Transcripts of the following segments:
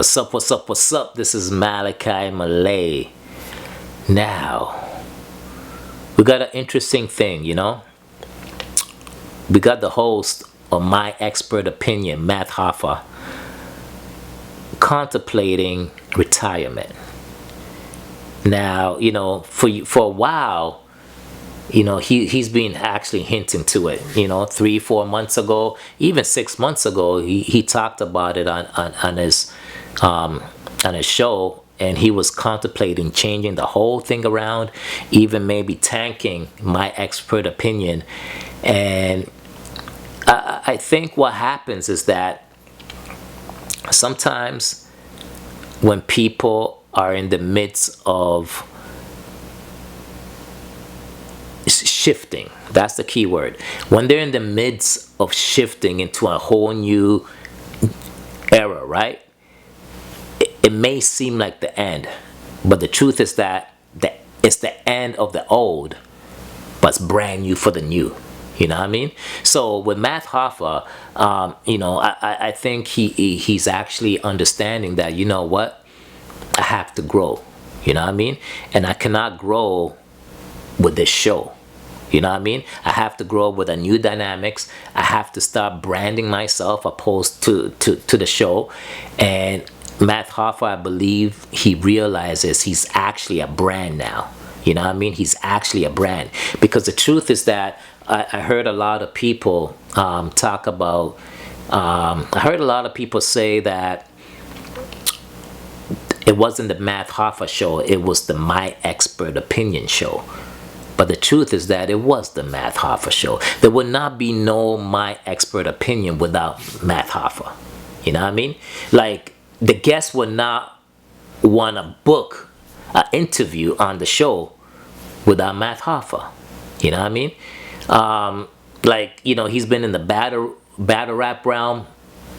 What's up, what's up, what's up? This is Malachi Malay. Now, we got an interesting thing, We got the host of My Expert Opinion, Matt HOFFA, contemplating retirement. Now, for a while, he's been actually hinting to it. 3-4 months ago, even 6 months ago, he talked about it on his show, and he was contemplating changing the whole thing around, even maybe tanking My Expert Opinion. And I think what happens is that sometimes when people are in the midst of shifting, that's the key word, when they're in the midst of shifting into a whole new era, right? It may seem like the end, but the truth is that it's the end of the old, but it's brand new for the new. You know what I mean? So with Matt HOFFA, I think he's actually understanding that, you know what, I have to grow. You know what I mean? And I cannot grow with this show. You know what I mean? I have to grow with a new dynamics. I have to start branding myself opposed to the show. And Matt HOFFA, I believe he realizes he's actually a brand now. You know what I mean? He's actually a brand. Because the truth is that I heard a lot of people talk about, I heard a lot of people say that it wasn't the Matt HOFFA show, it was the My Expert Opinion show. But the truth is that it was the Matt HOFFA show. There would not be no My Expert Opinion without Matt HOFFA. You know what I mean? Like, the guests would not want to book an interview on the show without Matt HOFFA. You know what I mean? He's been in the battle rap realm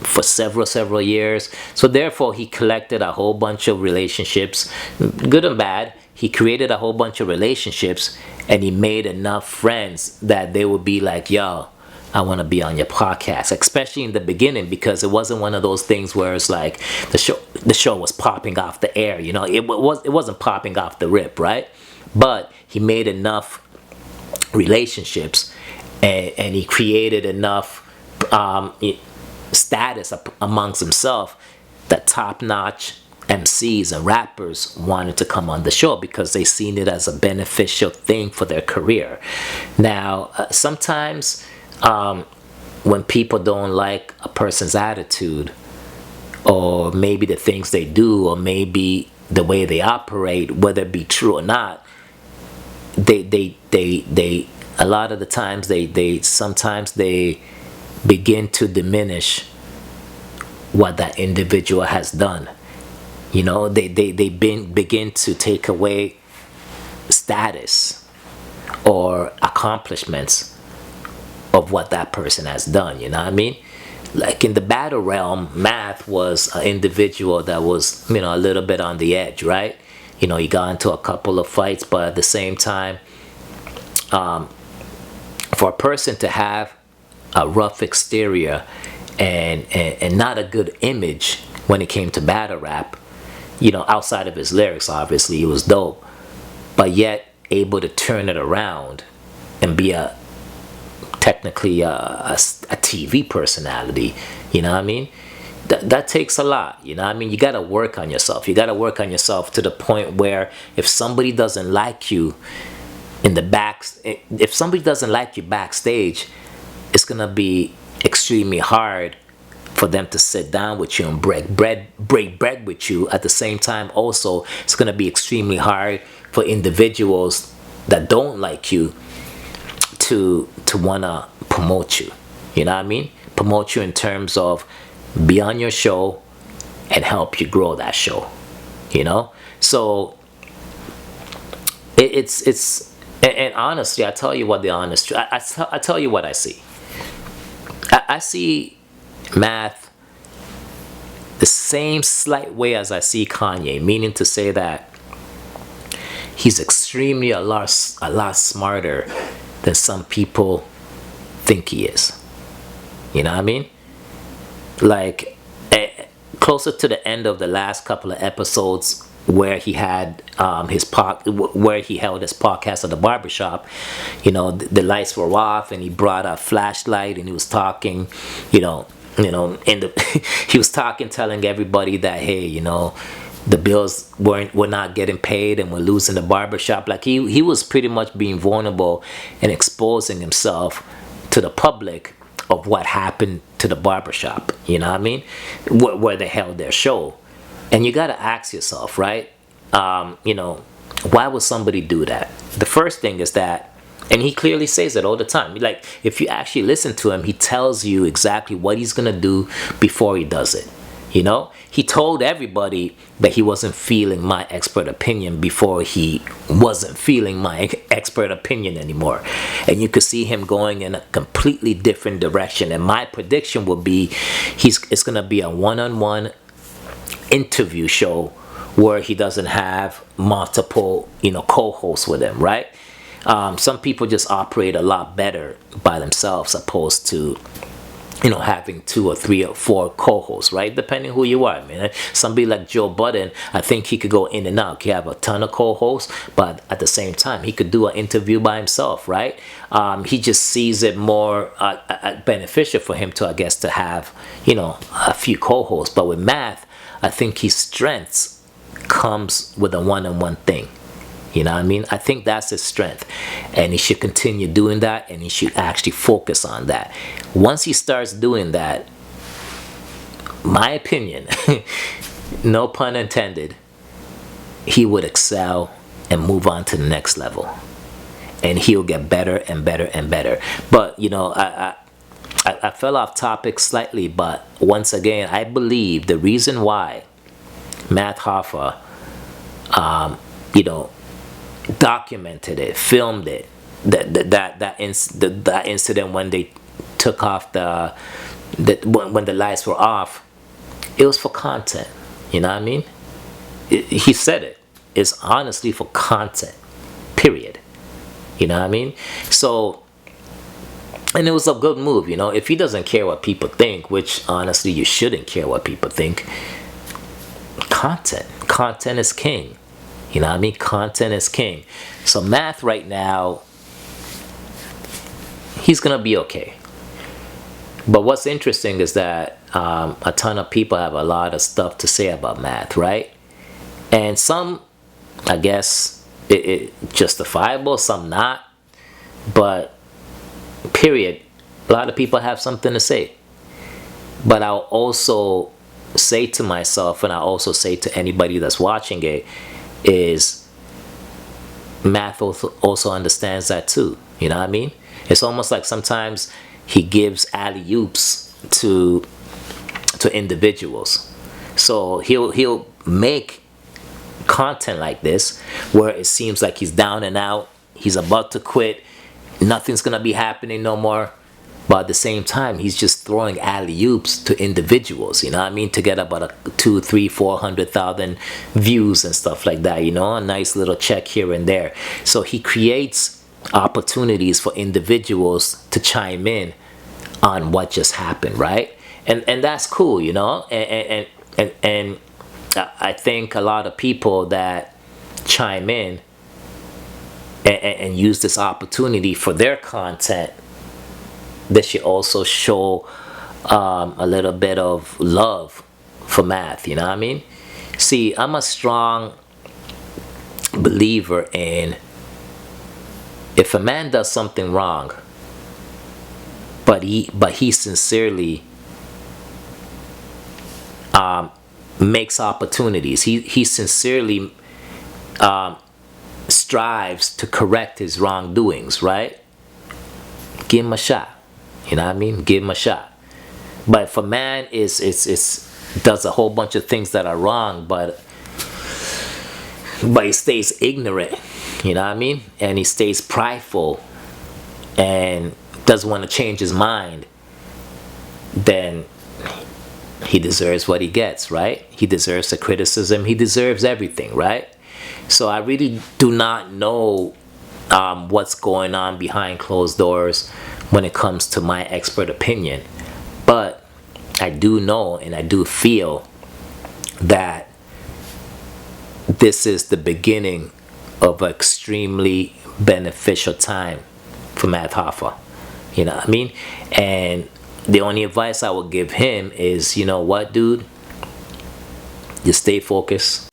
for several years. So therefore, he collected a whole bunch of relationships, good and bad. He created a whole bunch of relationships, and he made enough friends that they would be like, yo, I want to be on your podcast, especially in the beginning, because it wasn't one of those things where it's like the show was popping off the air. It wasn't popping off the rip, right? But he made enough relationships, and he created enough status amongst himself that top-notch MCs and rappers wanted to come on the show because they seen it as a beneficial thing for their career. Now, sometimes when people don't like a person's attitude, or maybe the things they do, or maybe the way they operate, whether it be true or not, they a lot of the times sometimes they begin to diminish what that individual has done. They begin to take away status or accomplishments of what that person has done. You know what I mean? Like in the battle realm, Matt was an individual that was, a little bit on the edge, right? He got into a couple of fights, but at the same time, for a person to have a rough exterior and not a good image when it came to battle rap, outside of his lyrics, obviously, he was dope, but yet able to turn it around and be technically a TV personality, you know what I mean? That takes a lot, you know what I mean? You got to work on yourself. You got to work on yourself to the point where if somebody doesn't like you if somebody doesn't like you backstage, it's going to be extremely hard for them to sit down with you and break bread with you. At the same time, also, it's going to be extremely hard for individuals that don't like you to want to promote you. You know what I mean? Promote you in terms of be on your show and help you grow that show. So it's and honestly, I tell you what the honest truth. I tell you what I see. I see Matt the same slight way as I see Kanye, meaning to say that he's extremely a lot smarter than some people think he is. You know what I mean? Like, closer to the end of the last couple of episodes where he had where he held his podcast at the barbershop, the lights were off and he brought a flashlight and he was talking, in the he was talking, telling everybody that, hey, the bills were not getting paid and we're losing the barbershop. Like he was pretty much being vulnerable and exposing himself to the public of what happened to the barbershop, you know what I mean, where they held their show. And you got to ask yourself, right, why would somebody do that? The first thing is that, and he clearly says it all the time, like if you actually listen to him, he tells you exactly what he's going to do before he does it. He told everybody that he wasn't feeling my expert opinion before he wasn't feeling my expert opinion anymore. And you could see him going in a completely different direction. And my prediction would be it's going to be a one-on-one interview show where he doesn't have multiple, co-hosts with him, right? Some people just operate a lot better by themselves opposed to having 2 or 3 or 4 co-hosts, right? Depending who you are. I mean, somebody like Joe Budden, I think he could go in and out. He have a ton of co-hosts, but at the same time, he could do an interview by himself, right? He just sees it more beneficial for him to, I guess, to have, a few co-hosts. But with Math, I think his strengths comes with a one-on-one thing. You know what I mean? I think that's his strength. And he should continue doing that, and he should actually focus on that. Once he starts doing that, my opinion, no pun intended, he would excel and move on to the next level. And he'll get better and better and better. But, I fell off topic slightly, but once again, I believe the reason why Matt Hoffa, documented it, filmed it, that incident when they took off when the lights were off, it was for content. You know what I mean? He said it. It's honestly for content. Period. You know what I mean? So, and it was a good move. If he doesn't care what people think, which honestly you shouldn't care what people think. Content is king. You know what I mean? Content is king. So Math right now, he's going to be okay. But what's interesting is that a ton of people have a lot of stuff to say about Math, right? And some, I guess, it justifiable, some not. But, period, a lot of people have something to say. But I'll also say to myself, and I also say to anybody that's watching it, is Math also understands that too. You know what I mean? It's almost like sometimes he gives alley-oops to individuals. So he'll make content like this where it seems like he's down and out, he's about to quit, nothing's gonna be happening no more. But at the same time, he's just throwing alley-oops to individuals, you know what I mean? To get about a 2, 3, 400,000 views and stuff like that, a nice little check here and there. So he creates opportunities for individuals to chime in on what just happened, right? And that's cool, and I think a lot of people that chime in and use this opportunity for their content, they should also show a little bit of love for Math, you know what I mean? See, I'm a strong believer in, if a man does something wrong, but he sincerely makes opportunities, he sincerely strives to correct his wrongdoings, right? Give him a shot. You know what I mean? Give him a shot. But if a man does a whole bunch of things that are wrong, but he stays ignorant, you know what I mean? And he stays prideful and doesn't want to change his mind, then he deserves what he gets, right? He deserves the criticism. He deserves everything, right? So I really do not know what's going on behind closed doors when it comes to my expert opinion. But I do know and I do feel that this is the beginning of an extremely beneficial time for Matt Hoffa. You know what I mean? And the only advice I would give him is, you know what, dude? Just stay focused.